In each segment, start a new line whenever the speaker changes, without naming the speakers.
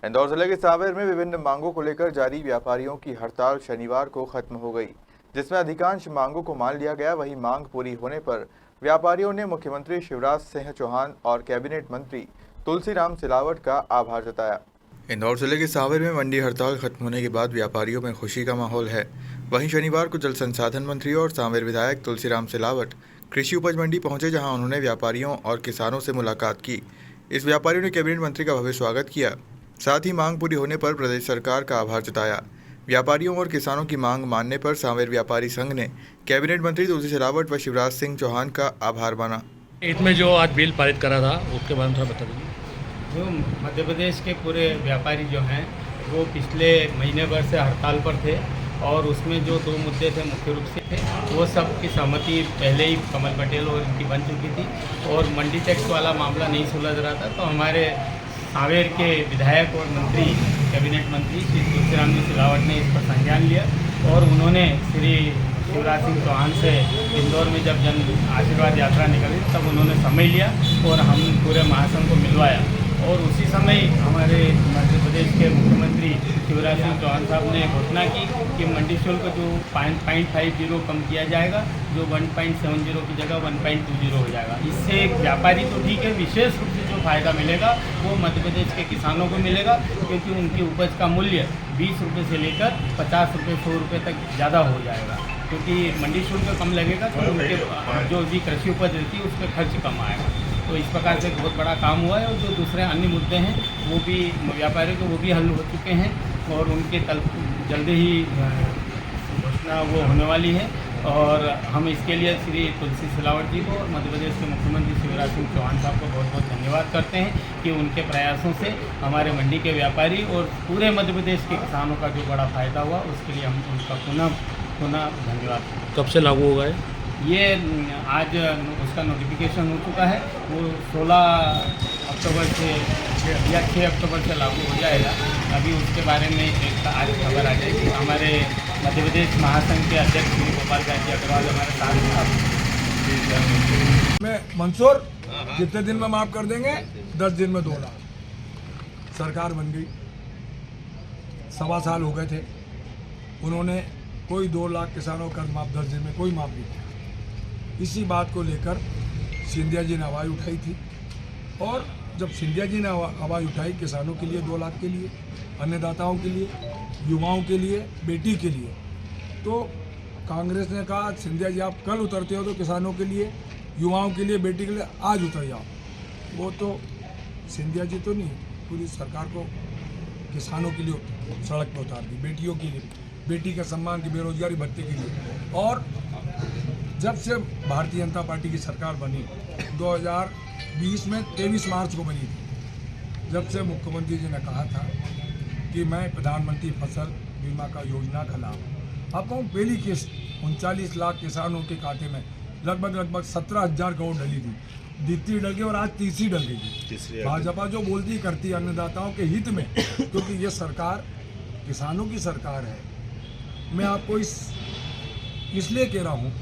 इंदौर जिले के सांवेर में विभिन्न मांगों को लेकर जारी व्यापारियों की हड़ताल शनिवार को खत्म हो गई, जिसमें अधिकांश मांगों को मान लिया गया। वहीं मांग पूरी होने पर व्यापारियों ने मुख्यमंत्री शिवराज सिंह चौहान और कैबिनेट मंत्री तुलसीराम सिलावट का आभार जताया। इंदौर जिले के सांवेर में मंडी हड़ताल खत्म होने के बाद व्यापारियों में खुशी का माहौल है। वहीं शनिवार को जल संसाधन मंत्री और सांवेर विधायक तुलसीराम सिलावट कृषि उपज मंडी पहुंचे, जहां उन्होंने व्यापारियों और किसानों से मुलाकात की। इस व्यापारियों ने कैबिनेट मंत्री का भव्य स्वागत किया, साथ ही मांग पूरी होने पर प्रदेश सरकार का आभार जताया। व्यापारियों और किसानों की मांग मानने पर सांवेर व्यापारी संघ ने कैबिनेट मंत्री तुलसी सिलावट व शिवराज सिंह चौहान का आभार माना।
इसमें जो आज बिल पारित करा था उसके बारे में थोड़ा बता दीजिए।
जो मध्य प्रदेश के पूरे व्यापारी जो हैं वो पिछले महीने भर से हड़ताल पर थे और उसमें जो दो मुद्दे थे मुख्य रूप से थे वो सब की सहमति पहले ही कमल पटेल और इनकी बन चुकी थी और मंडी टैक्स वाला मामला नहीं सुलझ रहा था। तो हमारे सांवेर के विधायक और मंत्री कैबिनेट मंत्री श्री तुलसीराम सिलावट ने इस पर संज्ञान लिया और उन्होंने श्री शिवराज सिंह चौहान से इंदौर में जब जन आशीर्वाद यात्रा निकली तब उन्होंने समय लिया और हम पूरे महासंघ को मिलवाया और उसी समय हमारे मध्य प्रदेश के मुख्यमंत्री शिवराज सिंह चौहान साहब ने घोषणा की कि मंडी शुल्क जो 0.50 कम किया जाएगा, जो 1.70 की जगह 1.20 हो जाएगा। इससे एक व्यापारी तो ठीक है, विशेष रूप से जो फायदा मिलेगा वो मध्य प्रदेश के किसानों को मिलेगा, क्योंकि उनकी उपज का मूल्य 20 रुपये से लेकर 50 रुपये 100 रुपये तक ज़्यादा हो जाएगा, क्योंकि मंडी शुल्क कम लगेगा तो उनके जो भी कृषि उपज रहती है उस पर खर्च कम आएगा। तो इस प्रकार से बहुत बड़ा काम हुआ है और जो दूसरे अन्य मुद्दे हैं वो भी व्यापारियों के वो भी हल हो चुके हैं और उनके कल जल्दी ही घोषणा वो होने वाली है। और हम इसके लिए श्री तुलसी सिलावट जी को और मध्य प्रदेश के मुख्यमंत्री शिवराज सिंह चौहान साहब को बहुत बहुत धन्यवाद करते हैं कि उनके प्रयासों से हमारे मंडी के व्यापारी और पूरे मध्य प्रदेश के किसानों का जो बड़ा फ़ायदा हुआ उसके लिए हम उनका पुनः धन्यवाद।
कब से लागू होगा
ये आज उसका नोटिफिकेशन हो चुका है, वो 16 अक्टूबर से या 6 अक्टूबर से लागू हो जाएगा। अभी उसके बारे में एक आज खबर आ जाएगी। हमारे मध्य प्रदेश महासंघ के अध्यक्ष श्री गोपाल गाजी अग्रवाल हमारे साथ
में मंसूर कितने दिन में माफ कर देंगे? 10 दिन में 2 लाख। सरकार बन गई, 1.25 साल हो गए थे, उन्होंने कोई 2 लाख किसानों का माफ 10 दिन में कोई माफ नहीं किया। इसी बात को लेकर सिंधिया जी ने आवाज़ उठाई थी और जब सिंधिया जी ने आवाज़ उठाई किसानों के लिए, 2 लाख के लिए, अन्नदाताओं के लिए, युवाओं के लिए, बेटी के लिए, तो कांग्रेस ने कहा सिंधिया जी आप कल उतरते हो तो किसानों के लिए, युवाओं के लिए, बेटी के लिए आज उतर जाओ। वो तो सिंधिया जी तो नहीं, पूरी सरकार को किसानों के लिए सड़क पर उतार दी, बेटियों के लिए, बेटी के सम्मान की, बेरोजगारी भत्ते के लिए। और जब से भारतीय जनता पार्टी की सरकार बनी 2020 में 23 मार्च को बनी थी, जब से मुख्यमंत्री जी ने कहा था कि मैं प्रधानमंत्री फसल बीमा का योजना का लाभ आपको पहली किस्त 39 लाख किसानों के खाते में लगभग 17,000 करोड़ डली थी, द्वितीय डल गई और आज तीसरी डल गई। भाजपा जो बोलती करती है अन्नदाताओं के हित में, क्योंकि ये सरकार किसानों की सरकार है। मैं आपको इसलिए कह रहा हूँ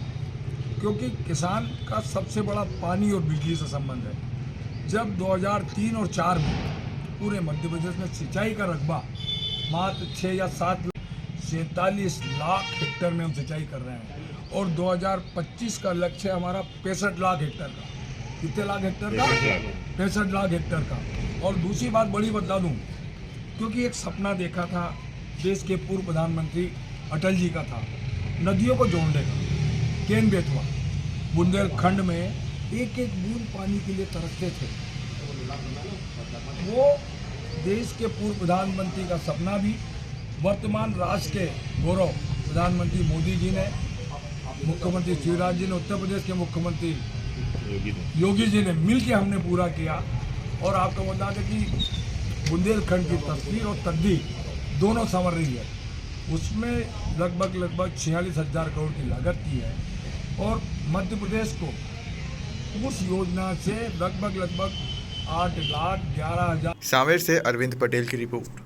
क्योंकि किसान का सबसे बड़ा पानी और बिजली से संबंध है। जब 2003 और 4 में पूरे मध्य प्रदेश में सिंचाई का रकबा मात्र 6 या 7 47 लाख हेक्टेयर में हम सिंचाई कर रहे हैं और 2025 का लक्ष्य है हमारा 65 लाख हेक्टेयर का। कितने लाख हेक्टेयर का? 65 लाख हेक्टेयर का। और दूसरी बात बड़ी बता दूं, क्योंकि एक सपना देखा था देश के पूर्व प्रधानमंत्री अटल जी का था, नदियों को जोड़ने का। केन बेतवा बुंदेलखंड में एक एक बूंद पानी के लिए तरसते थे। वो देश के पूर्व प्रधानमंत्री का सपना भी वर्तमान राष्ट्र के गौरव प्रधानमंत्री मोदी जी ने, मुख्यमंत्री शिवराज जी ने, उत्तर प्रदेश के मुख्यमंत्री योगी जी ने मिलकर हमने पूरा किया। और आपको बता दें कि बुंदेलखंड की तस्वीर और तकदीर दोनों संवर रही है। उसमें लगभग 46,000 करोड़ की लागत की है और मध्य प्रदेश को उस योजना से लगभग 8,11,000।
सांवेर से अरविंद पटेल की रिपोर्ट।